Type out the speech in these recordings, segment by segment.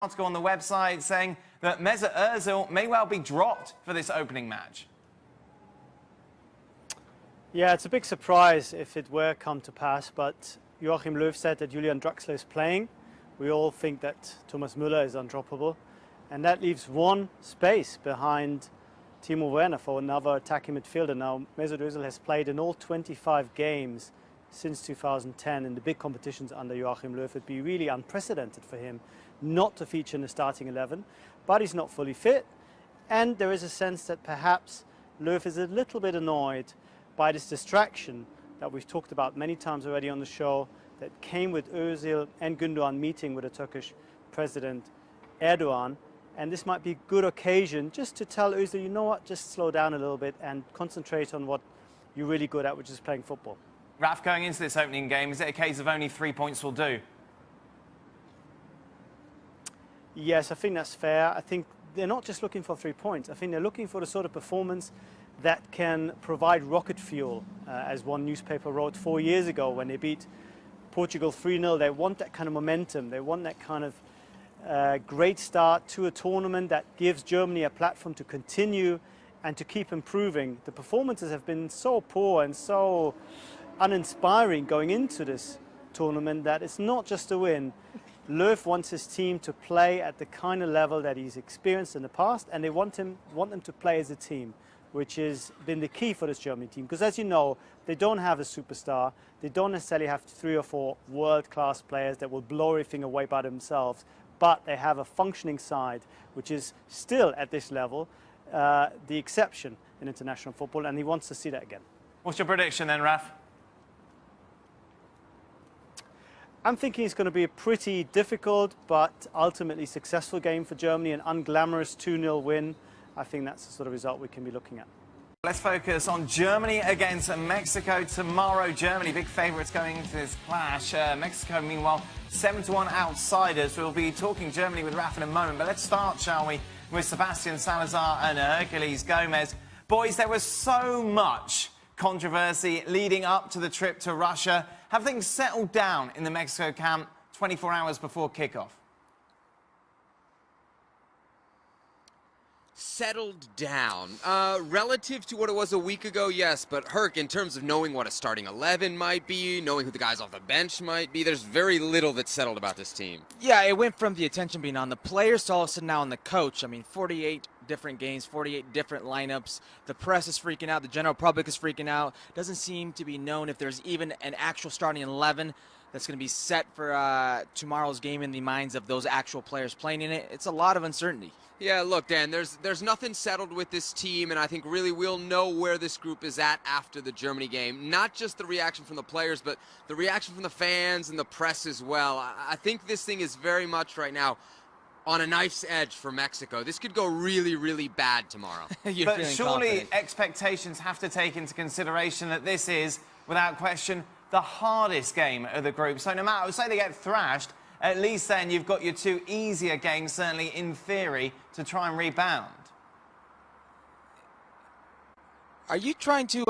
Article on the website saying that Mesut Ozil may well be dropped for this opening match. Yeah, it's a big surprise if it were come to pass, but Joachim Löw said that Julian Draxler is playing. We all think that Thomas Müller is undroppable, and that leaves one space behind Timo Werner for another attacking midfielder. Now, Mesut Ozil has played in all 25 games since 2010 in the big competitions under Joachim Löw. It'd be really unprecedented for him not to feature in the starting 11, but he's not fully fit, and there is a sense that perhaps Löw is a little bit annoyed by this distraction that we've talked about many times already on the show that came with Özil and Gündoğan meeting with the Turkish President Erdogan. And this might be a good occasion just to tell Özil, you know what, just slow down a little bit and concentrate on what you're really good at, which is playing football. Raf, going into this opening game, is it a case of only 3 points will do? Yes, I think that's fair. I think they're not just looking for 3 points. I think they're looking for the sort of performance that can provide rocket fuel, as one newspaper wrote 4 years ago when they beat Portugal 3-0. They want that kind of momentum. They want that kind of great start to a tournament that gives Germany a platform to continue and to keep improving. The performances have been so poor and so uninspiring going into this tournament that it's not just a win. Löw wants his team to play at the kind of level that he's experienced in the past, and they want them to play as a team, which has been the key for this Germany team. Because as you know, they don't have a superstar. They don't necessarily have 3 or 4 world-class players that will blow everything away by themselves, but they have a functioning side, which is still at this level the exception in international football, and he wants to see that again. What's your prediction then, Raf? I'm thinking it's going to be a pretty difficult but ultimately successful game for Germany, an unglamorous 2-0 win. I think that's the sort of result we can be looking at. Let's focus on Germany against Mexico tomorrow. Germany, big favourites going into this clash. Mexico, meanwhile, 7-1 outsiders. We'll be talking Germany with Raf in a moment. But let's start, shall we, with Sebastian Salazar and Herculez Gomez. Boys, there was so much controversy leading up to the trip to Russia. Have things settled down in the Mexico camp 24 hours before kickoff? Settled down. Relative to what it was a week ago, yes, but Herc, in terms of knowing what a starting 11 might be, knowing who the guys off the bench might be, there's very little that's settled about this team. Yeah, it went from the attention being on the players to all of a sudden now on the coach. I mean, 48 different games, 48 different lineups. The press is freaking out. The general public is freaking out. Doesn't seem to be known if there's even an actual starting 11 that's going to be set for tomorrow's game in the minds of those actual players playing in it. It's a lot of uncertainty. Yeah, look, Dan, there's nothing settled with this team, and I think really we'll know where this group is at after the Germany game. Not just the reaction from the players, but the reaction from the fans and the press as well. I think this thing is very much right now on a knife's edge for Mexico. This could go really, really bad tomorrow. But surely expectations have to take into consideration that this is, without question, the hardest game of the group. So no matter, say they get thrashed, at least then you've got your 2 easier games, certainly in theory, to try and rebound. Are you trying to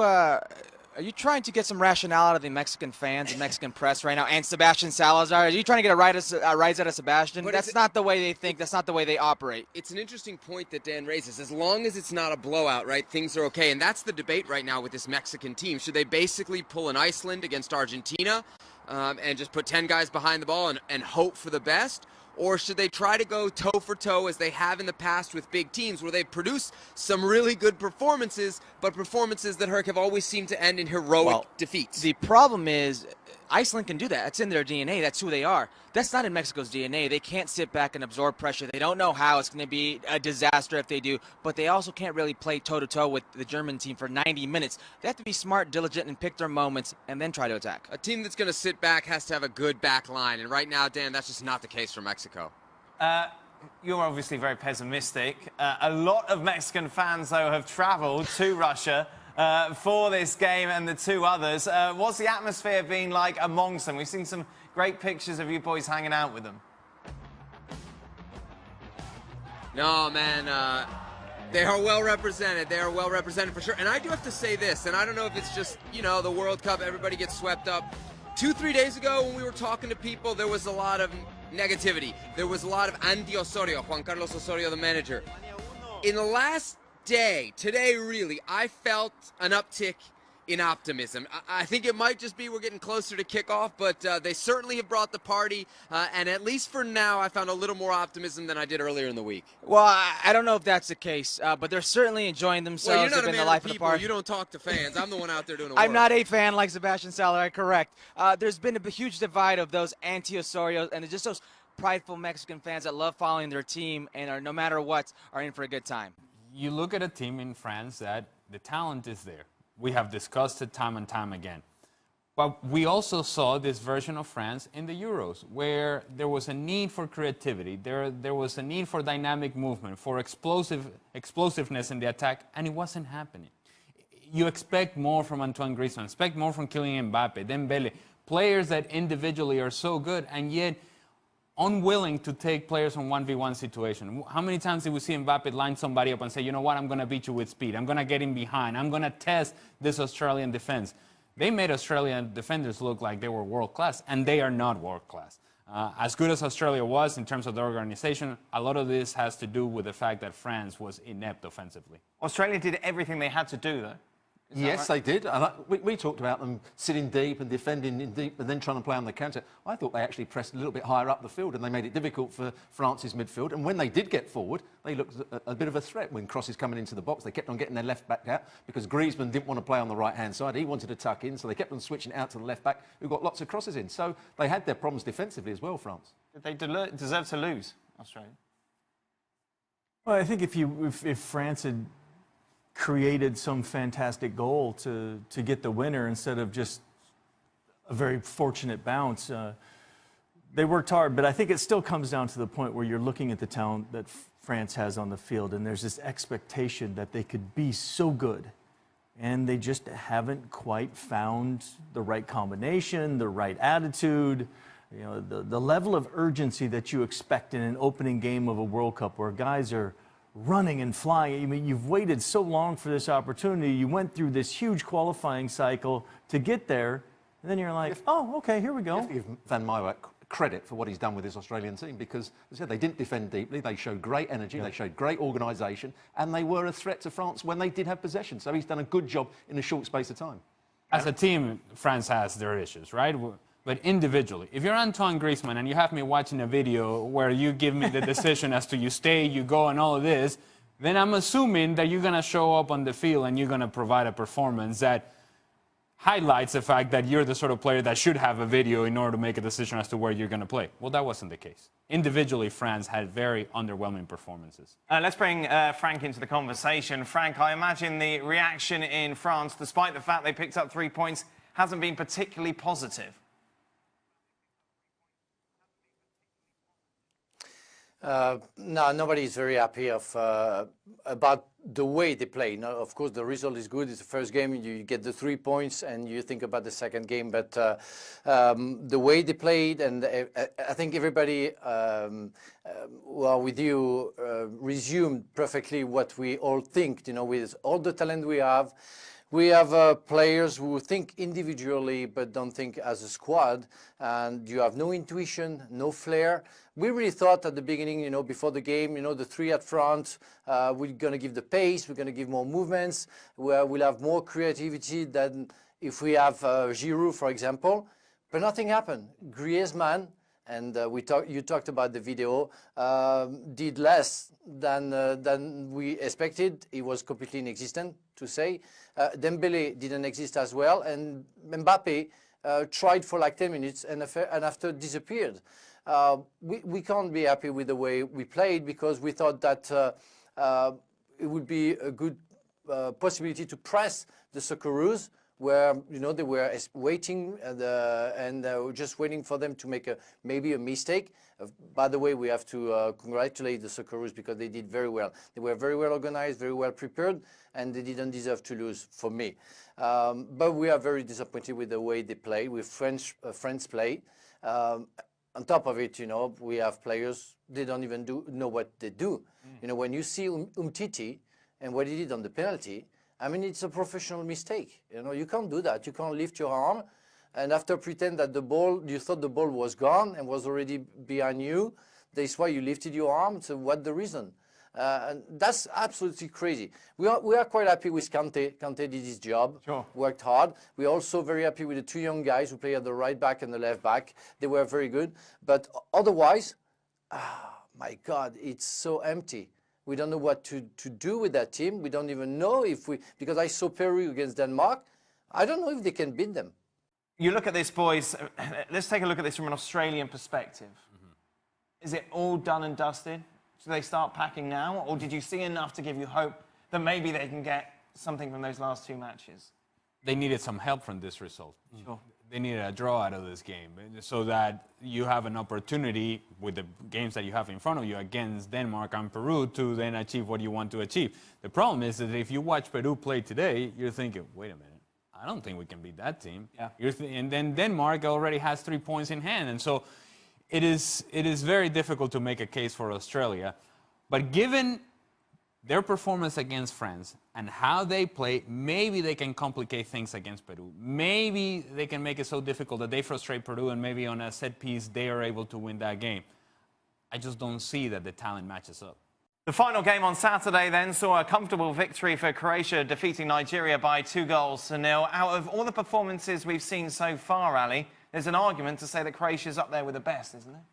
get some rationale out of the Mexican fans and Mexican press right now, and Sebastian Salazar? Are you trying to get a rise out of Sebastian? But that's not the way they think. That's not the way they operate. It's an interesting point that Dan raises. As long as it's not a blowout, right, things are okay. And that's the debate right now with this Mexican team. Should they basically pull an Iceland against Argentina and just put 10 guys behind the ball and hope for the best? Or should they try to go toe for toe as they have in the past with big teams where they produce some really good performances, but performances that Herc have always seemed to end in heroic defeats? The problem is Iceland can do that. That's in their DNA. That's who they are. That's not in Mexico's DNA. They can't sit back and absorb pressure. They don't know how. It's going to be a disaster if they do. But they also can't really play toe-to-toe with the German team for 90 minutes. They have to be smart, diligent, and pick their moments and then try to attack. A team that's going to sit back has to have a good back line. And right now, Dan, that's just not the case for Mexico. You're obviously very pessimistic. A lot of Mexican fans, though, have travelled to Russia for this game and the 2 others. What's the atmosphere been like amongst them? We've seen some great pictures of you boys hanging out with them. No, man, they are well represented. They are well represented for sure. And I do have to say this, and I don't know if it's just, you know, the World Cup, everybody gets swept up. 2-3 days ago when we were talking to people, there was a lot of negativity. There was a lot of anti-Osorio, Juan Carlos Osorio, the manager. In the last day, today really, I felt an uptick in optimism. I think it might just be we're getting closer to kickoff, but they certainly have brought the party, and at least for now, I found a little more optimism than I did earlier in the week. Well, I don't know if that's the case, but they're certainly enjoying themselves. Well, you're not They've a been man the life of the of the people. party. You don't talk to fans. I'm the one out there doing the work. I'm not a fan like Sebastian Salazar, correct. There's been a huge divide of those anti-Osorios and just those prideful Mexican fans that love following their team and are, no matter what, are in for a good time. You look at a team in France that the talent is there. We have discussed it time and time again. But we also saw this version of France in the Euros, where there was a need for creativity, there was a need for dynamic movement, for explosiveness in the attack, and it wasn't happening. You expect more from Antoine Griezmann, expect more from Kylian Mbappe, Dembele, players that individually are so good, and yet unwilling to take players on 1v1 situation. How many times did we see Mbappe line somebody up and say, you know what, I'm going to beat you with speed. I'm going to get in behind. I'm going to test this Australian defense. They made Australian defenders look like they were world class, and they are not world class. As good as Australia was in terms of the organization, a lot of this has to do with the fact that France was inept offensively. Australia did everything they had to do, though. Yes, they did. And we talked about them sitting deep and defending in deep and then trying to play on the counter. I thought they actually pressed a little bit higher up the field and they made it difficult for France's midfield. And when they did get forward, they looked a bit of a threat when crosses coming into the box. They kept on getting their left back out because Griezmann didn't want to play on the right-hand side. He wanted to tuck in, so they kept on switching out to the left back, who got lots of crosses in. So they had their problems defensively as well, France. Did they deserve to lose, Australia? Well, I think if France had created some fantastic goal to get the winner instead of just a very fortunate bounce, they worked hard, but I think it still comes down to the point where you're looking at the talent that France has on the field, and there's this expectation that they could be so good, and they just haven't quite found the right combination, the right attitude, you know, the level of urgency that you expect in an opening game of a World Cup where guys are running and flying. I mean, you've waited so long for this opportunity. You went through this huge qualifying cycle to get there, and then you're like, oh, okay, here we go. You have to give Van Marwijk credit for what he's done with this Australian team because, as I said, they didn't defend deeply. They showed great energy. They showed great organisation, and they were a threat to France when they did have possession. So he's done a good job in a short space of time. As a team, France has their issues, right? But individually, if you're Antoine Griezmann and you have me watching a video where you give me the decision as to you stay, you go, and all of this, then I'm assuming that you're going to show up on the field and you're going to provide a performance that highlights the fact that you're the sort of player that should have a video in order to make a decision as to where you're going to play. Well, that wasn't the case. Individually, France had very underwhelming performances. Let's bring Frank into the conversation. Frank, I imagine the reaction in France, despite the fact they picked up 3 points, hasn't been particularly positive. No, nobody is very happy about the way they play. Now, of course, the result is good. It's the first game. You get the 3 points, and you think about the second game. But the way they played, and I think everybody, well, with you, resumed perfectly what we all think. You know, with all the talent we have. We have players who think individually but don't think as a squad, and you have no intuition, no flair. We really thought at the beginning, you know, before the game, you know, the three at front, we're going to give the pace, we're going to give more movements, we'll have more creativity than if we have Giroud, for example. But nothing happened. Griezmann, and you talked about the video, did less than we expected. He was completely inexistent, to say. Dembele didn't exist as well, and Mbappe tried for like 10 minutes and after disappeared. We can't be happy with the way we played because we thought that it would be a good possibility to press the Socceroos, where you know they were waiting and just waiting for them to make maybe a mistake. By the way, we have to congratulate the Socceroos because they did very well. They were very well organized, very well prepared, and they didn't deserve to lose for me. But we are very disappointed with the way they play, with French play. On top of it, you know, we have players, they don't even know what they do. You know, when you see Umtiti and what he did on the penalty, I mean, it's a professional mistake. You know, you can't do that. You can't lift your arm and after pretend that you thought the ball was gone and was already behind you, that's why you lifted your arm. So what the reason? And that's absolutely crazy. We are quite happy with Kante. Kante did his job, worked hard. We're also very happy with the two young guys who play at the right back and the left back. They were very good. But otherwise, my God, it's so empty. We don't know what to do with that team. We don't even know because I saw Peru against Denmark. I don't know if they can beat them. You look at this, boys. Let's take a look at this from an Australian perspective. Is it all done and dusted? Do they start packing now? Or did you see enough to give you hope that maybe they can get something from those last two matches? They needed some help from this result. Sure. They needed a draw out of this game so that you have an opportunity with the games that you have in front of you against Denmark and Peru to then achieve what you want to achieve. The problem is that if you watch Peru play today, you're thinking, wait a minute, I don't think we can beat that team. Yeah. And then Denmark already has 3 points in hand. And so it is very difficult to make a case for Australia. But given their performance against France and how they play, maybe they can complicate things against Peru. Maybe they can make it so difficult that they frustrate Peru and maybe on a set piece they are able to win that game. I just don't see that the talent matches up. The final game on Saturday then saw a comfortable victory for Croatia, defeating Nigeria by 2-0. Out of all the performances we've seen so far, Ali, there's an argument to say that Croatia's up there with the best, isn't there?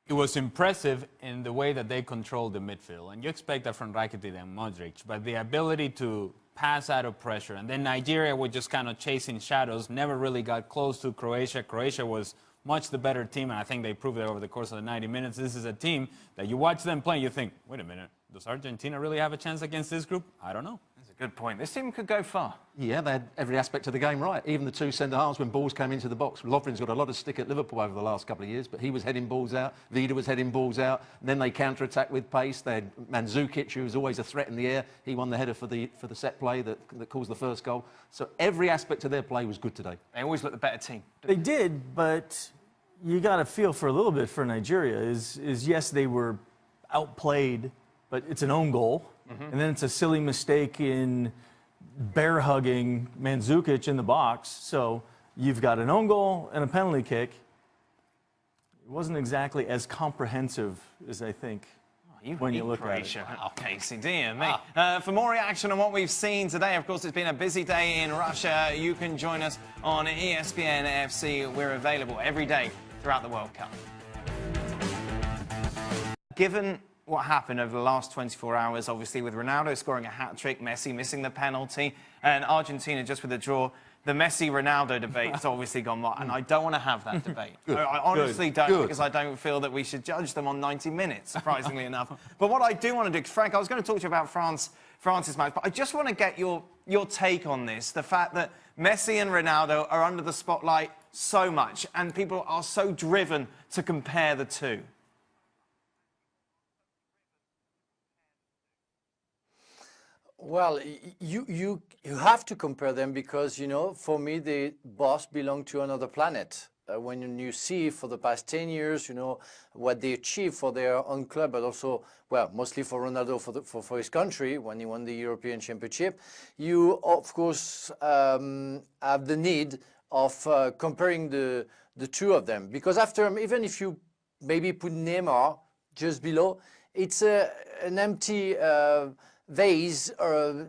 It was impressive in the way that they controlled the midfield, and you expect that from Rakitic and Modric, but the ability to pass out of pressure, and then Nigeria was just kind of chasing shadows, never really got close to Croatia. Croatia was much the better team, and I think they proved it over the course of the 90 minutes. This is a team that you watch them play, and you think, wait a minute, does Argentina really have a chance against this group? I don't know. That's a good point. This team could go far. Yeah, they had every aspect of the game right. Even the two centre-halves when balls came into the box. Lovren's got a lot of stick at Liverpool over the last couple of years, but he was heading balls out. Vida was heading balls out. And then they counter-attacked with pace. They had Mandzukic, who was always a threat in the air. He won the header for the set play that caused the first goal. So every aspect of their play was good today. They always look the better team. They did, but you got to feel for a little bit for Nigeria. Is yes, they were outplayed, but it's an own goal. And then it's a silly mistake in bear hugging Mandzukic in the box. So you've got an own goal and a penalty kick. It wasn't exactly as comprehensive as I think when you look at it. Wow. Casey, dear me. For more reaction on what we've seen today, of course, it's been a busy day in Russia. You can join us on ESPN FC. We're available every day throughout the World Cup. Given what happened over the last 24 hours, obviously, with Ronaldo scoring a hat-trick, Messi missing the penalty, and Argentina just with a draw, the Messi-Ronaldo debate's obviously gone right, and I don't want to have that debate. I honestly don't, because I don't feel that we should judge them on 90 minutes, surprisingly enough. But what I do want to do, Frank, I was going to talk to you about France's match, but I just want to get your take on this, the fact that Messi and Ronaldo are under the spotlight so much, and people are so driven to compare the two. Well, you have to compare them because, you know, for me, they both belong to another planet. When you see for the past 10 years, you know, what they achieved for their own club, but also, well, mostly for Ronaldo for his country when he won the European Championship, you, of course, have the need of comparing the two of them. Because after, even if you maybe put Neymar just below, it's an empty vase,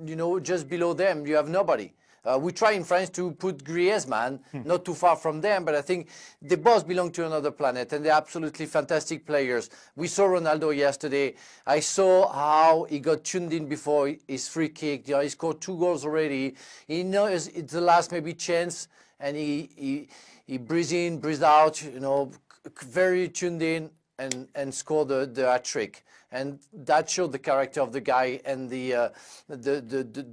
you know, just below them, you have nobody. We try in France to put Griezmann not too far from them, but I think they both belong to another planet, and they're absolutely fantastic players. We saw Ronaldo yesterday. I saw how he got tuned in before his free kick. You know, he scored 2 goals already. He knows it's the last maybe chance, and he breathes in, breathes out, you know, very tuned in, and scored the hat-trick. And that showed the character of the guy and the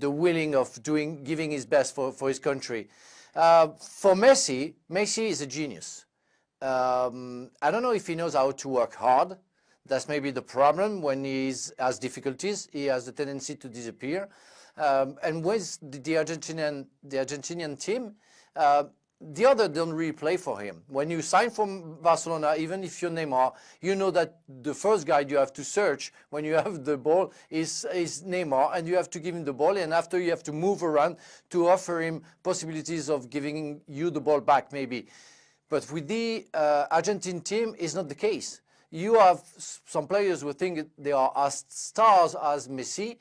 willing of giving his best for his country. For Messi is a genius. I don't know if he knows how to work hard. That's maybe the problem. When he has difficulties, he has the tendency to disappear. And with the Argentinian team, the other don't really play for him. When you sign from Barcelona, even if you're Neymar, you know that the first guy you have to search when you have the ball is Neymar, and you have to give him the ball, and after you have to move around to offer him possibilities of giving you the ball back maybe. But with the Argentine team, it's not the case. You have some players who think they are as stars as Messi.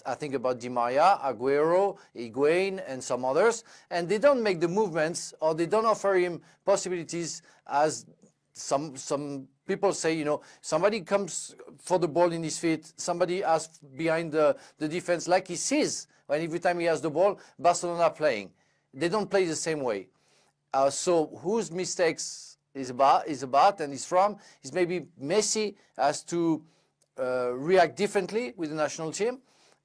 I think about Di Maria, Aguero, Higuain, and some others, and they don't make the movements, or they don't offer him possibilities as some people say, you know, somebody comes for the ball in his feet, somebody asks behind the defense, like he sees when every time he has the ball, Barcelona playing. They don't play the same way. So whose mistakes is about and is from is maybe Messi has to react differently with the national team,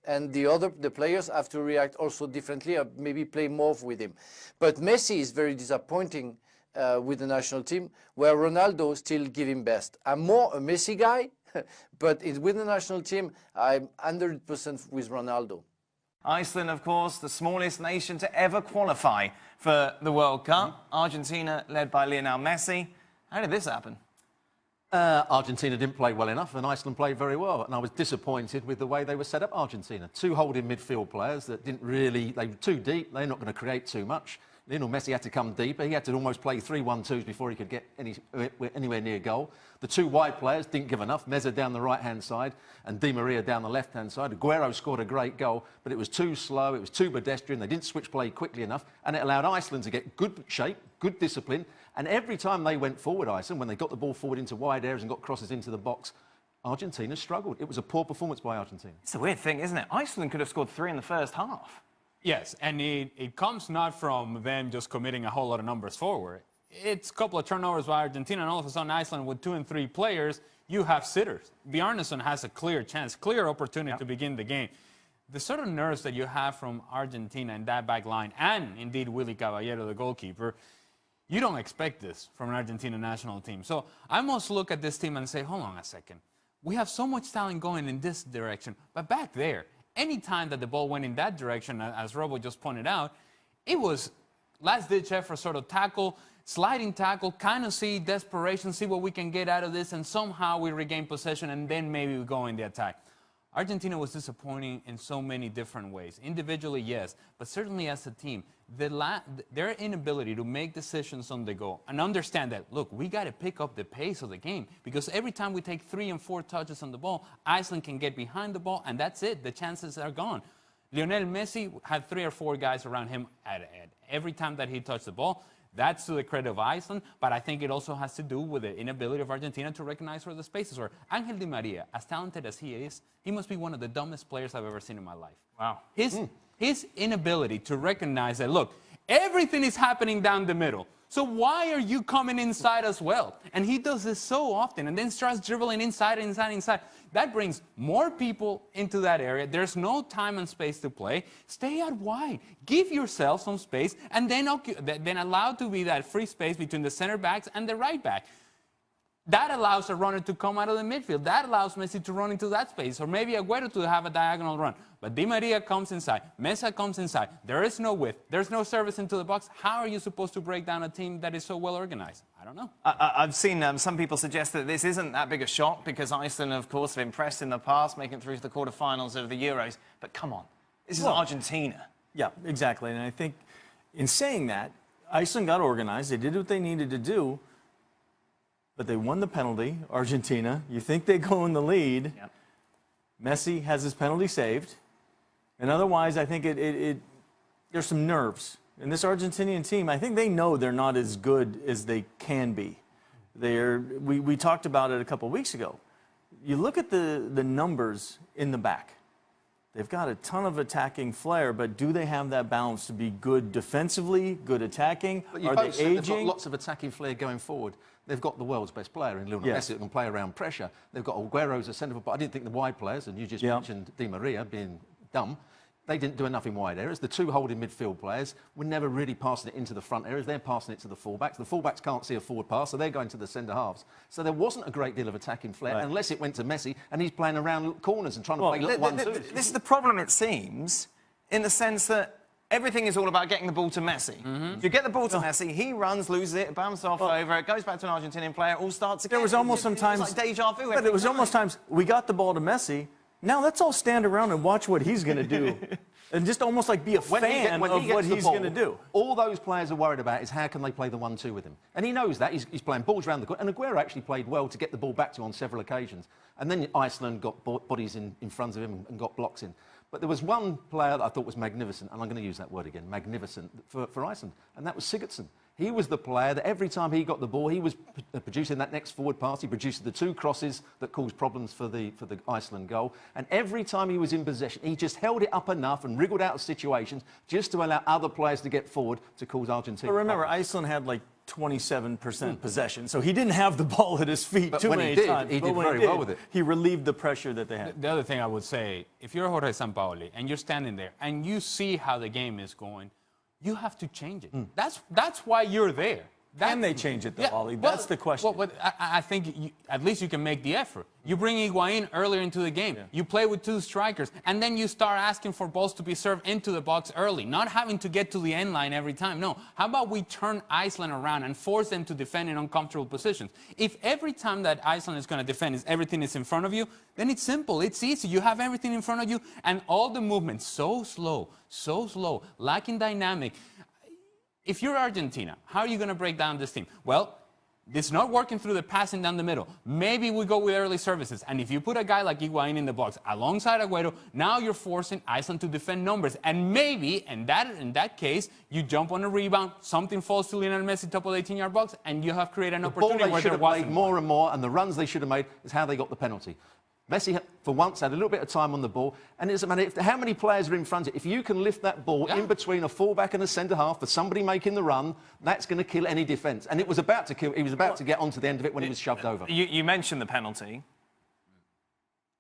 and the players have to react also differently, or maybe play more with him. But Messi is very disappointing with the national team, where Ronaldo still give him best. I'm more a Messi guy, but with the national team, I'm 100% with Ronaldo. Iceland, of course, the smallest nation to ever qualify for the World Cup. Argentina, led by Lionel Messi. How did this happen? Argentina didn't play well enough, and Iceland played very well. And I was disappointed with the way they were set up, Argentina. Two holding midfield players that didn't really, they were too deep, they're not going to create too much. Lionel Messi had to come deeper. He had to almost play 3-1-2s before he could get anywhere near goal. The two wide players didn't give enough. Meza down the right-hand side and Di Maria down the left-hand side. Aguero scored a great goal, but it was too slow, it was too pedestrian. They didn't switch play quickly enough, and it allowed Iceland to get good shape, good discipline. And every time they went forward, Iceland, when they got the ball forward into wide areas and got crosses into the box, Argentina struggled. It was a poor performance by Argentina. It's a weird thing, isn't it? Iceland could have scored 3 in the first half. Yes, and it comes not from them just committing a whole lot of numbers forward. It's a couple of turnovers by Argentina, and all of a sudden Iceland with 2 and 3 players, you have sitters. Bjarnason has a clear chance, clear opportunity to begin the game. The sort of nerves that you have from Argentina in that back line, and indeed Willy Caballero, the goalkeeper, you don't expect this from an Argentina national team. So I must look at this team and say, hold on a second. We have so much talent going in this direction, but back there, any time that the ball went in that direction, as Robo just pointed out, it was last-ditch effort, sort of tackle, sliding tackle, kind of see desperation, see what we can get out of this, and somehow we regain possession, and then maybe we go in the attack. Argentina was disappointing in so many different ways. Individually, yes, but certainly as a team, their inability to make decisions on the go and understand that, look, we got to pick up the pace of the game, because every time we take 3 and 4 touches on the ball, Iceland can get behind the ball, and that's it. The chances are gone. Lionel Messi had 3 or 4 guys around him at every time that he touched the ball. That's to the credit of Iceland, but I think it also has to do with the inability of Argentina to recognize where the spaces are. Angel Di Maria, as talented as he is, he must be one of the dumbest players I've ever seen in my life. Wow. His inability to recognize that, look, everything is happening down the middle, so why are you coming inside as well? And he does this so often, and then starts dribbling inside. That brings more people into that area. There's no time and space to play. Stay out wide. Give yourself some space, and then allow to be that free space between the center backs and the right back. That allows a runner to come out of the midfield. That allows Messi to run into that space, or maybe Aguero to have a diagonal run. But Di Maria comes inside. Meza comes inside. There is no width. There's no service into the box. How are you supposed to break down a team that is so well organized? I don't know. I've seen some people suggest that this isn't that big a shock, because Iceland, of course, have impressed in the past, making it through to the quarterfinals of the Euros. But come on, this is Argentina. Yeah, exactly. And I think in saying that, Iceland got organized. They did what they needed to do, but they won the penalty, Argentina. You think they go in the lead. Yep. Messi has his penalty saved. And otherwise, I think there's some nerves. And this Argentinian team, I think they know they're not as good as they can be. We talked about it a couple of weeks ago. You look at the numbers in the back. They've got a ton of attacking flair, but do they have that balance to be good defensively, good attacking? But Are they aging? They've got lots of attacking flair going forward. They've got the world's best player in Lionel Messi that can play around pressure. They've got Aguero as a centre-back, but I didn't think the wide players, and you just mentioned Di Maria being dumb, they didn't do enough in wide areas. The two holding midfield players were never really passing it into the front areas. They're passing it to the fullbacks. The fullbacks can't see a forward pass, so they're going to the centre halves. So there wasn't a great deal of attacking flair, unless it went to Messi, and he's playing around corners and trying to play little 1-2s. This is the problem, it seems, in the sense that everything is all about getting the ball to Messi. You get the ball to Messi, he runs, loses it, bounces off over, it goes back to an Argentinian player, all starts again. There was almost sometimes... It's like deja vu. But it was almost times, we got the ball to Messi, now let's all stand around and watch what he's going to do. And just almost like be a fan of what he's going to do. All those players are worried about is how can they play the 1-2 with him. And he knows that. He's playing balls around the court. And Aguero actually played well to get the ball back to him on several occasions. And then Iceland got bodies in front of him and got blocks in. But there was one player that I thought was magnificent, and I'm going to use that word again, magnificent, for Iceland, and that was Sigurdsson. He was the player that every time he got the ball, he was producing that next forward pass. He produced the 2 crosses that caused problems for the Iceland goal. And every time he was in possession, he just held it up enough and wriggled out of situations just to allow other players to get forward to cause Argentina. But remember, Iceland had like 27% possession, so he didn't have the ball at his feet too many times. He did very well with it. He relieved the pressure that they had. The other thing I would say, if you're Jorge Sampaoli and you're standing there and you see how the game is going, you have to change it. That's why you're there. Can they change it, though, Ollie? That's the question. Well, I think at least you can make the effort. You bring Higuain earlier into the game. Yeah. You play with 2 strikers, and then you start asking for balls to be served into the box early, not having to get to the end line every time. No. How about we turn Iceland around and force them to defend in uncomfortable positions? If every time that Iceland is going to defend everything is in front of you, then it's simple. It's easy. You have everything in front of you, and all the movements so slow, lacking dynamic. If you're Argentina, how are you going to break down this team? Well, it's not working through the passing down the middle. Maybe we go with early services. And if you put a guy like Higuain in the box alongside Aguero, now you're forcing Iceland to defend numbers. And maybe, in that case, you jump on a rebound, something falls to Lionel Messi, top of the 18-yard box, and you have created an opportunity where there should have made more and more, and the runs they should have made is how they got the penalty. Messi, for once, had a little bit of time on the ball, and it doesn't matter how many players are in front of it. If you can lift that ball in between a fullback and a centre-half for somebody making the run, that's going to kill any defence. And it was about to kill. He was about to get onto the end of it when he was shoved over. You mentioned the penalty.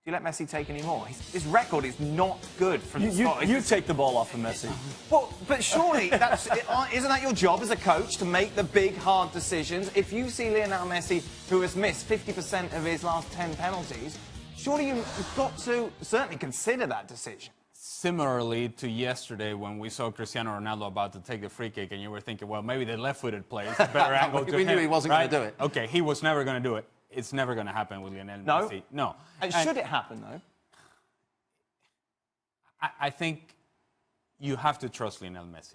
Do you let Messi take any more? His record is not good from the start. You take the ball off of Messi. Well, but surely, isn't that your job as a coach, to make the big, hard decisions? If you see Lionel Messi, who has missed 50% of his last 10 penalties, surely you've got to certainly consider that decision. Similarly to yesterday when we saw Cristiano Ronaldo about to take the free kick and you were thinking, well, maybe the left-footed player is a better angle to We knew he wasn't going to do it. Okay, he was never going to do it. It's never going to happen with Lionel Messi. No. And should it happen, though? I think you have to trust Lionel Messi.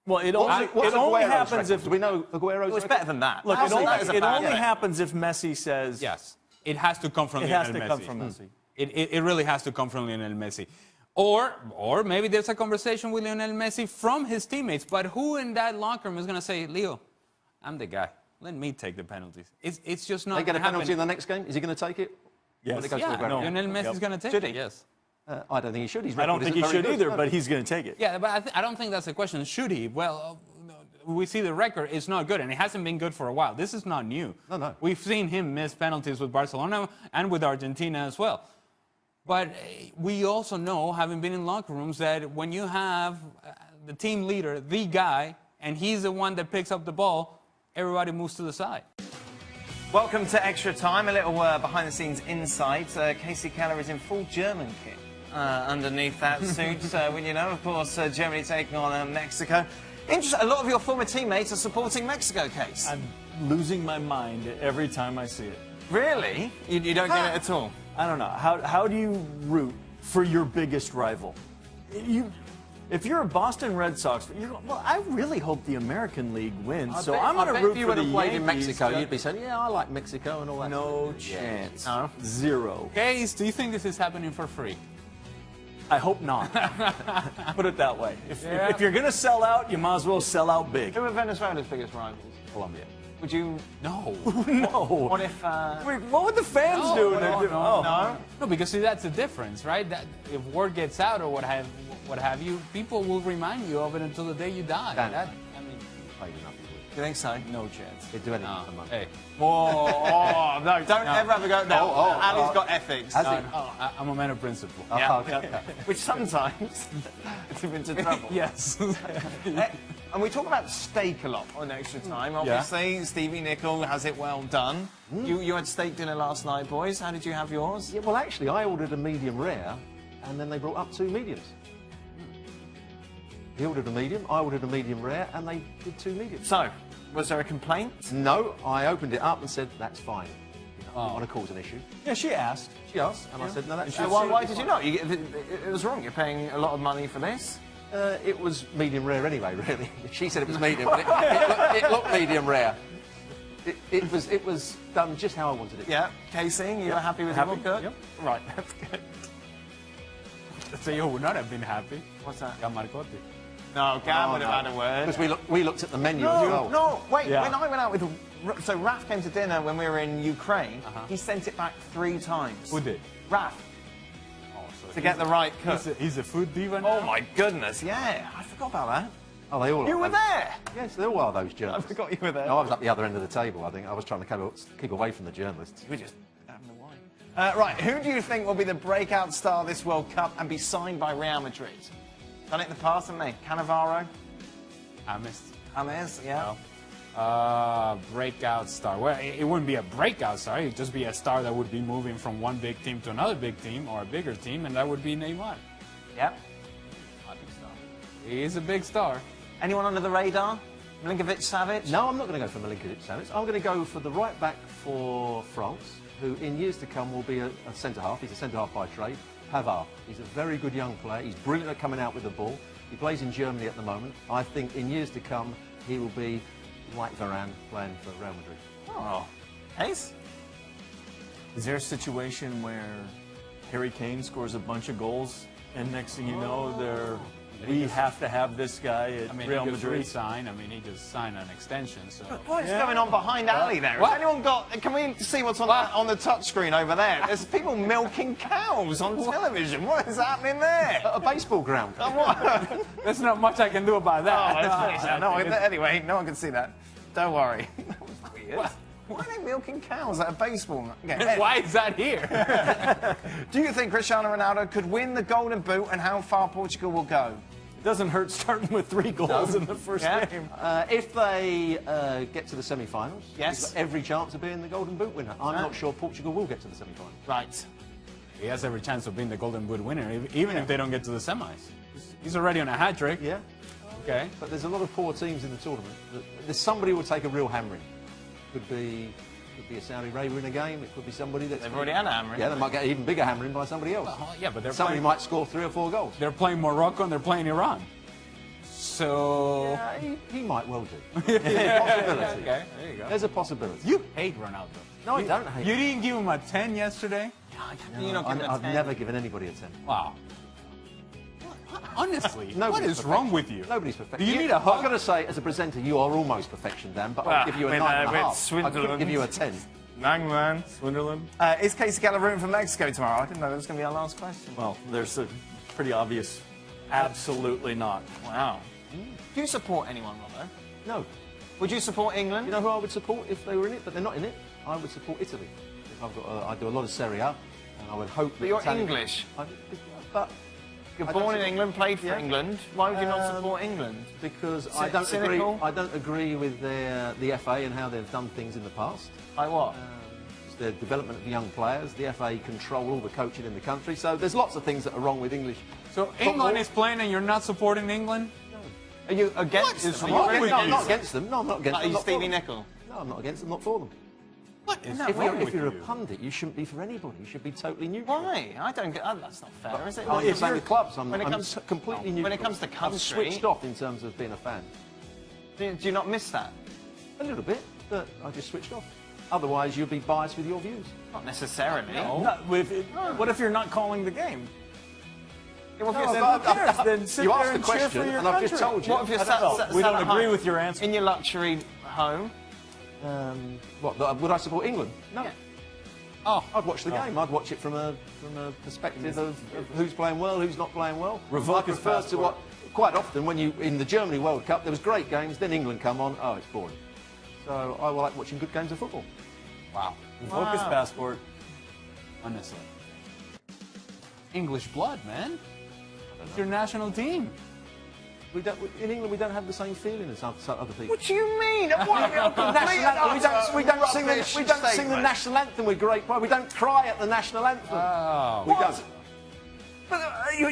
Well, it only happens if... Do we know Aguero's Well, it's better than that. Look, it only happens if Messi says... Yes. It has to come from Lionel Messi. It has to come from Messi. It really has to come from Lionel Messi. Or maybe there's a conversation with Lionel Messi from his teammates. But who in that locker room is going to say, Leo, I'm the guy. Let me take the penalties. It's just not going to happen. They get a penalty in the next game? Is he going to take it? Yes. Lionel Messi is going to take it. Yes. I don't think he should. I don't think he should either, but he's going to take it. Yeah, but I don't think that's the question. Should he? Well, we see the record is not good, and it hasn't been good for a while. This is not new. No. We've seen him miss penalties with Barcelona and with Argentina as well. But we also know, having been in locker rooms, that when you have the team leader, the guy, and he's the one that picks up the ball, everybody moves to the side. Welcome to Extra Time, a little behind-the-scenes insight. Casey Keller is in full German kit underneath that suit. When you know, of course, Germany taking on Mexico. Interesting. A lot of your former teammates are supporting Mexico, Case. I'm losing my mind every time I see it. Really? You don't get it at all? I don't know. How do you root for your biggest rival? If you're a Boston Red Sox, well, I really hope the American League wins. I'm going to root for the Yankees. If you would have played in Mexico, you'd be saying, yeah, I like Mexico and all that. No chance. No? Zero. Case, do you think this is happening for free? I hope not. Put it that way. If you're going to sell out, you might as well sell out big. Who are Venezuela's biggest rivals? Colombia. Would you... No. No. What if... What would the fans do? No, because see, that's the difference, right? That if word gets out or what have you, people will remind you of it until the day you die. You think so? No chance. He'd do anything for money. Hey. Whoa, no, don't ever have a go. No, Ali's got ethics. I'm a man of principle. Which sometimes it's into trouble. Yes. And we talk about steak a lot on Extra Time. Obviously, Stevie Nicol has it well done. You had steak dinner last night, boys. How did you have yours? Yeah, well, actually, I ordered a medium rare, and then they brought up 2 mediums. He ordered a medium, I ordered a medium rare, and they did 2 mediums. So, was there a complaint? No, I opened it up and said, that's fine. You know, I didn't want to cause an issue. Yeah, she asked. She asked, and I said, no, that's So why did you not? It was wrong. You're paying a lot of money for this. It was medium rare anyway, really. She said it was medium, but it looked medium rare. It was done just how I wanted it. Yeah, Casey, you were happy with Happy? your cut? Yep. Right, that's good. So you would not have been happy. What's that? Marcotti. No, Gam would have had a word. Because we looked at the menu as well. No, wait, Yeah. when I went out with... So Raf came to dinner when we were in Ukraine. He sent it back 3 times. Who did? Raf, Oh, so to get the right cut. he's a food diva now? Oh my goodness, yeah. I forgot about that. Oh, they all You are. were there. Yes, they all are, those I journalists. forgot you were there. No, I was at the other end of the table, I think. I was trying to keep away from the journalists. We just having a wine. Right, who do you think will be the breakout star this World Cup and be signed by Real Madrid? Done it in the past, haven't they? Cannavaro? James, yeah. Breakout star. Well, it wouldn't be a breakout star. It'd just be a star that would be moving from one big team to another big team or a bigger team, and that would be Neymar. Yep. He is a big star. Anyone under the radar? Milinkovic-Savic? No, I'm not going to go for Milinkovic-Savic. I'm going to go for the right back for France, who in years to come will be a centre-half. He's a centre-half by trade. Pavard. He's a very good young player. He's brilliant at coming out with the ball. He plays in Germany at the moment. I think in years to come, he will be like Varane playing for Real Madrid. Oh. Case? Is there a situation where Harry Kane scores a bunch of goals, and next thing you know, we have to have this guy at Real he just Madrid? re-signed. I mean, he just signed an extension, so... What is going on behind Ali there? Has anyone got... Can we see what's on the touch screen over there? There's people milking cows on television. What is happening there? A baseball ground. There's not much I can do about that. Anyway, no one can see that. Don't worry. That was weird. Why are they milking cows at a baseball game? Why is that here? Do you think Cristiano Ronaldo could win the Golden Boot and how far Portugal will go? It doesn't hurt starting with 3 goals in the first game. If they get to the semi-finals, Yes. he's got every chance of being the Golden Boot winner. I'm not sure Portugal will get to the semi-finals. Right. He has every chance of being the Golden Boot winner, even if they don't get to the semis. He's already on a hat trick. Yeah, Okay. but there's a lot of poor teams in the tournament. There's somebody who will take a real hammering. Could be a Saudi Arabia in a game. It could be somebody that's... They've already had a hammering. Yeah, they might get an even bigger hammering by somebody else. Yeah, but Somebody might score 3 or 4 goals. they're playing Morocco and they're playing Iran. So... Yeah, he might well do. There's a possibility. Okay, there you go. There's a possibility. You hate Ronaldo. No, I don't hate You him. didn't give him a 10 yesterday? You're not giving I've never given anybody a 10. Wow. Honestly, what Nobody's is perfection. wrong with you? Nobody's perfect. Do you need a hug? I've got to say, as a presenter, you are almost perfection, Dan, but I'll give you a with, 9.5. with I couldn't give you a 10. Man. Swinderland? Is Casey Keller rooting for Mexico tomorrow? I didn't know that was going to be our last question. Well, there's a pretty obvious absolutely not. Wow. Do you support anyone, Robbo? No. Would you support England? You know who I would support if they were in it, but they're not in it? I would support Italy. I do a lot of Serie A, and I would hope that... But you're Italian- English. But You're I don't born in support- England, played for Yeah. England. Why would you not support England? because Cynical? I don't agree with the FA and how they've done things in the past. Like what? It's the development of young players. The FA control all the coaching in the country, so there's lots of things that are wrong with English. So England is playing and you're not supporting England? Are you against is them? wrong Are you with No, really I'm not against them. No, I'm not against Are them. you not for Stevie them. Nicol? No, I'm not against them, not for them. What is If wrong with you're a you? pundit, you shouldn't be for anybody. You should be totally neutral. Why? I don't get. That's not fair, is it? I'm the same with clubs. I'm when it comes to- completely neutral. when it comes to I've country- switched off in terms of being a fan. Do you not miss that? A little bit, but I just switched off. Otherwise, you'd be biased with your views. Not necessarily. What if you're not calling the game? Yeah, well, if No, you're- I've- Who cares? Then sit you there asked the and cheer question, for your and I've just country. told you. What if you're I don't sat know. We sat don't at agree home with your answer. in your luxury home? Would I support England? No. Yeah. Oh. I'd watch the game. I'd watch it from a perspective of who's playing well, who's not playing well. Revoke I his prefer to passport. what. Quite often, when you in the Germany World Cup, there was great games. Then England come on. Oh, it's boring. So I like watching good games of football. Wow. Focus passport. Honestly. English blood, man. It's your national team. In England, we don't have the same feeling as other people. What do you mean? What? We don't sing the national anthem with great pride. We don't cry at the national anthem. Oh. We don't. But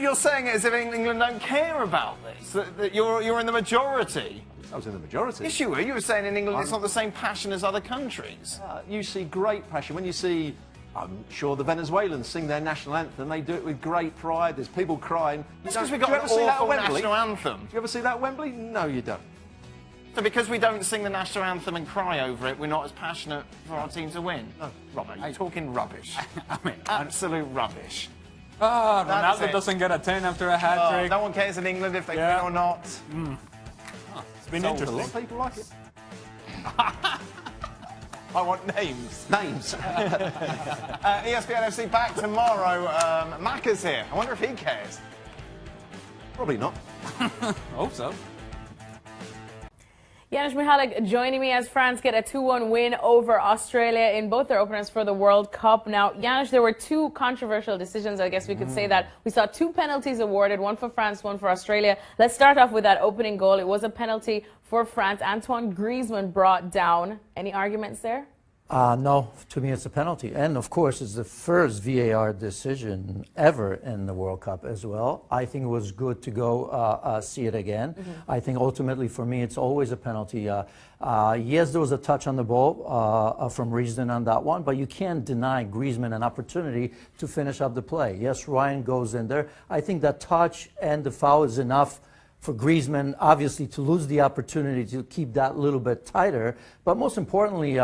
You're saying it as if England don't care about this, that you're in the majority. I was in the majority. Yes, you were. You were saying in England it's not the same passion as other countries. You see great passion. When you see, I'm sure the Venezuelans sing their national anthem, they do it with great pride. There's people crying. It's because we've Do got you an ever see that at awful Wembley? national anthem. Do you ever see that at Wembley? No, you don't. So because we don't sing the national anthem and cry over it, we're not as passionate for our team to win? No, rubbish. You're talking rubbish. I mean, Absolute rubbish. Ronaldo it. doesn't get a 10 after a hat trick. No one cares in England if they Yeah. win or not. It's been A interesting. lot of people like it. I want names. Names. ESPN FC back tomorrow. Macca's here. I wonder if he cares. Probably not. Hope so. Janusz Mihalik joining me as France get a 2-1 win over Australia in both their openers for the World Cup. Now, Janusz, there were two controversial decisions, I guess we could say that. We saw two penalties awarded, one for France, one for Australia. Let's start off with that opening goal. It was a penalty for France. Antoine Griezmann brought down. Any arguments there? No, to me it's a penalty. And of course, it's the first VAR decision ever in the World Cup as well. I think it was good to go see it again. I think ultimately for me, it's always a penalty. Yes, there was a touch on the ball from Griezmann on that one, but you can't deny Griezmann an opportunity to finish up the play. Yes, Ryan goes in there. I think that touch and the foul is enough for Griezmann, obviously, to lose the opportunity to keep that little bit tighter. But most importantly,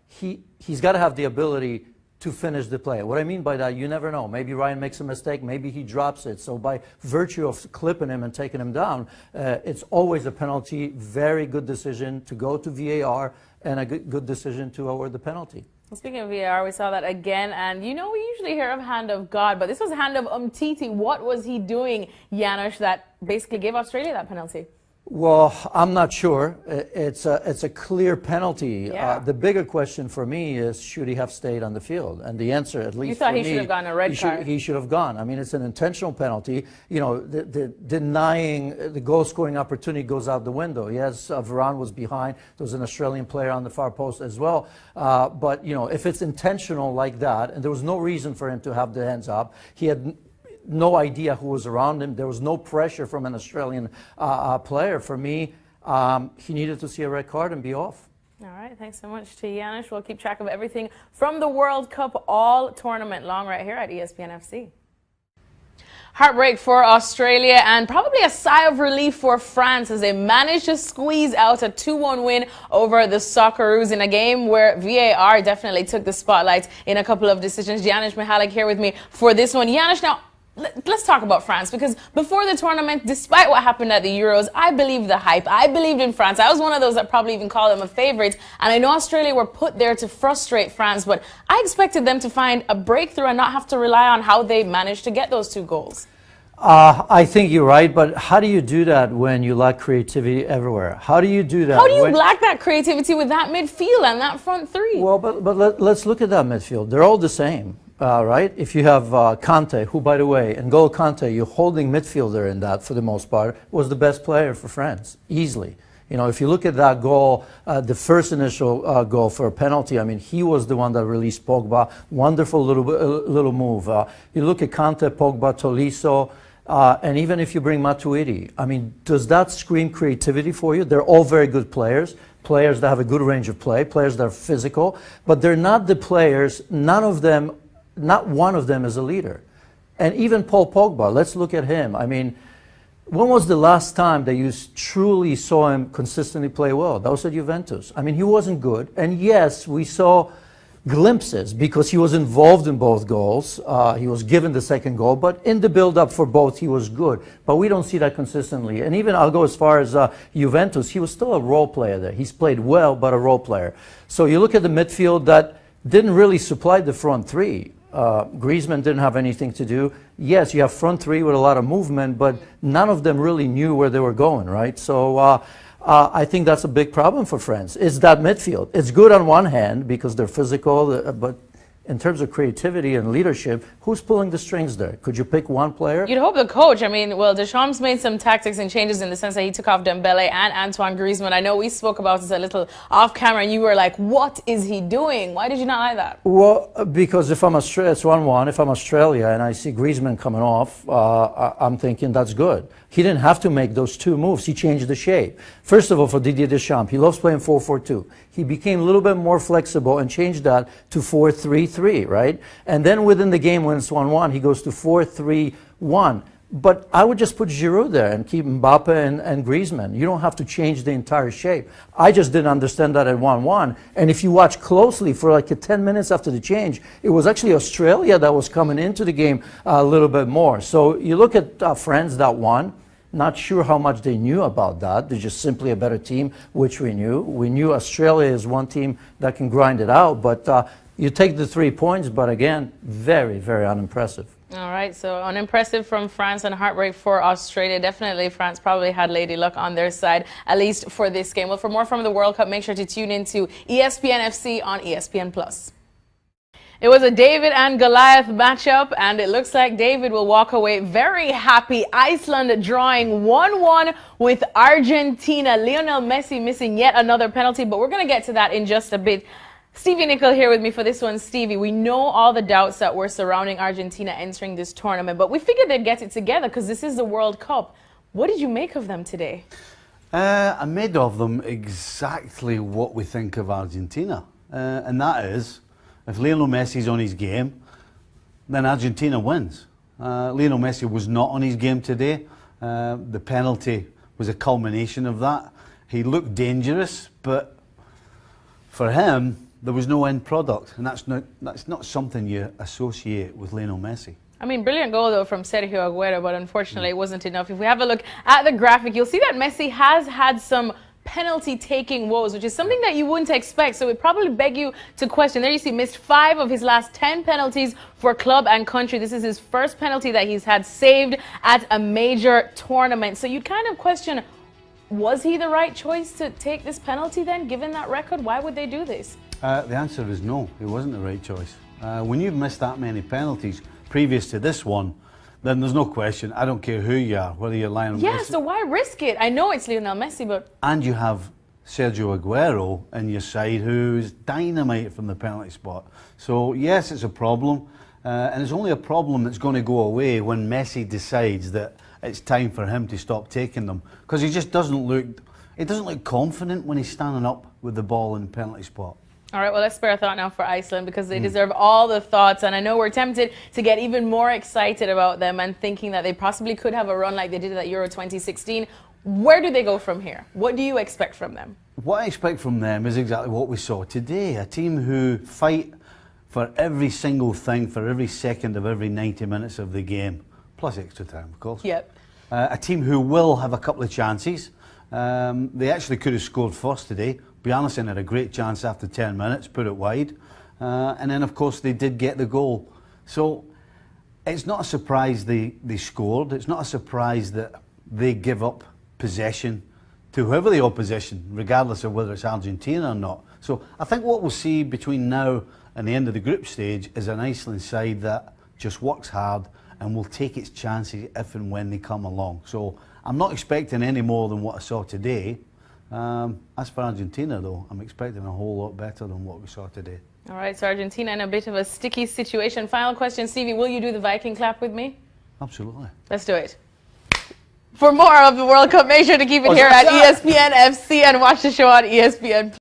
he's got to have the ability to finish the play. What I mean by that, you never know. Maybe Ryan makes a mistake, maybe he drops it. So by virtue of clipping him and taking him down, it's always a penalty. Very good decision to go to VAR and a good decision to award the penalty. Well, speaking of VAR, we saw that again, and you know we usually hear of hand of God, but this was hand of Umtiti. What was he doing, Janusz, that basically gave Australia that penalty? Well, I'm not sure. It's a clear penalty. Yeah. The bigger question for me is, should he have stayed on the field? And the answer, at least You thought for he me, should have gotten a red card? He should have gone. I mean, it's an intentional penalty. You know, the denying the goal-scoring opportunity goes out the window. Yes, Varane was behind. There was an Australian player on the far post as well. But, you know, if it's intentional like that, and there was no reason for him to have the hands up, he had no idea who was around him. There was no pressure from an Australian player. For me, he needed to see a red card and be off. All right, thanks so much to Janusz. We'll keep track of everything from the World Cup all tournament long right here at ESPN FC. Heartbreak for Australia and probably a sigh of relief for France as they managed to squeeze out a 2-1 win over the Socceroos in a game where VAR definitely took the spotlight in a couple of decisions. Janusz Mihalik here with me for this one. Janusz, now, let's talk about France, because before the tournament, despite what happened at the Euros, I believed the hype. I believed in France. I was one of those that probably even called them a favorite. And I know Australia were put there to frustrate France, but I expected them to find a breakthrough and not have to rely on how they managed to get those two goals. I think you're right, but how do you do that when you lack creativity everywhere? How do you do that? How do you lack that creativity with that midfield and that front three? Well, but let's look at that midfield. They're all the same. Right? If you have Kante, who, by the way, N'Golo Kante, your holding midfielder in that for the most part, was the best player for France, easily. You know, if you look at that goal, the first initial goal for a penalty, I mean, he was the one that released Pogba. Wonderful little move. You look at Kante, Pogba, Tolisso, and even if you bring Matuidi, I mean, does that scream creativity for you? They're all very good players. Players that have a good range of play, players that are physical, but they're not the players, none of them, not one of them is a leader. And even Paul Pogba, let's look at him. I mean, when was the last time that you truly saw him consistently play well? That was at Juventus. I mean, he wasn't good. And yes, we saw glimpses because he was involved in both goals. He was given the second goal, but in the build-up for both, he was good. But we don't see that consistently. And even I'll go as far as Juventus, he was still a role player there. He's played well, but a role player. So you look at the midfield that didn't really supply the front three. Griezmann didn't have anything to do. Yes, you have front three with a lot of movement, but none of them really knew where they were going, right? So I think that's a big problem for France. It's that midfield. It's good on one hand because they're physical, but in terms of creativity and leadership, who's pulling the strings there? Could you pick one player? You'd hope the coach. I mean, well, Deschamps made some tactics and changes in the sense that he took off Dembele and Antoine Griezmann. I know we spoke about this a little off camera, and you were like, what is he doing? Why did you not like that? Well, because if I'm Australia, it's 1-1. If I'm Australia and I see Griezmann coming off, I'm thinking that's good. He didn't have to make those two moves. He changed the shape. First of all, for Didier Deschamps, he loves playing 4-4-2. He became a little bit more flexible and changed that to 4-3-3, right? And then within the game, when it's 1-1, he goes to 4-3-1. But I would just put Giroud there and keep Mbappe and Griezmann. You don't have to change the entire shape. I just didn't understand that at 1-1. And if you watch closely for like 10 minutes after the change, it was actually Australia that was coming into the game a little bit more. So you look at France that won. Not sure how much they knew about that. They're just simply a better team, which we knew. We knew Australia is one team that can grind it out. But you take the 3 points, but again, very, very unimpressive. All right, so unimpressive from France and heartbreak for Australia. Definitely France probably had Lady Luck on their side, at least for this game. Well, for more from the World Cup, make sure to tune into ESPN FC on ESPN+. It was a David and Goliath matchup, and it looks like David will walk away very happy. Iceland drawing 1-1 with Argentina. Lionel Messi missing yet another penalty, but we're going to get to that in just a bit. Stevie Nicol here with me for this one. Stevie, we know all the doubts that were surrounding Argentina entering this tournament, but we figured they'd get it together because this is the World Cup. What did you make of them today? I made of them exactly what we think of Argentina, and that is, if Lionel Messi's on his game, then Argentina wins. Lionel Messi was not on his game today. The penalty was a culmination of that. He looked dangerous, but for him, there was no end product, and that's not something you associate with Lionel Messi. I mean, brilliant goal, though, from Sergio Aguero, but unfortunately it wasn't enough. If we have a look at the graphic, you'll see that Messi has had some penalty-taking woes, which is something that you wouldn't expect, so it probably beg you to question. There you see, missed 5 of his last 10 penalties for club and country. This is his first penalty that he's had saved at a major tournament. So you'd kind of question, was he the right choice to take this penalty then, given that record? Why would they do this? The answer is no, it wasn't the right choice. When you've missed that many penalties previous to this one, then there's no question. I don't care who you are, whether you're Lionel Messi. Yeah, so why risk it? I know it's Lionel Messi, but... And you have Sergio Aguero in your side, who's dynamite from the penalty spot. So yes, it's a problem, and it's only a problem that's going to go away when Messi decides that it's time for him to stop taking them, because he just doesn't look confident when he's standing up with the ball in the penalty spot. All right, well, let's spare a thought now for Iceland because they deserve all the thoughts. And I know we're tempted to get even more excited about them and thinking that they possibly could have a run like they did at Euro 2016. Where do they go from here? What do you expect from them? What I expect from them is exactly what we saw today. A team who fight for every single thing, for every second of every 90 minutes of the game, plus extra time, of course. Yep. A team who will have a couple of chances. They actually could have scored first today. Bjarnason had a great chance after 10 minutes, put it wide. And then, of course, they did get the goal. So it's not a surprise they scored. It's not a surprise that they give up possession to whoever the opposition, regardless of whether it's Argentina or not. So I think what we'll see between now and the end of the group stage is an Iceland side that just works hard and will take its chances if and when they come along. So I'm not expecting any more than what I saw today. As for Argentina, though, I'm expecting a whole lot better than what we saw today. All right, so Argentina in a bit of a sticky situation. Final question, Stevie, will you do the Viking clap with me? Absolutely. Let's do it. For more of the World Cup, make sure to keep it here at ESPN FC and watch the show on ESPN.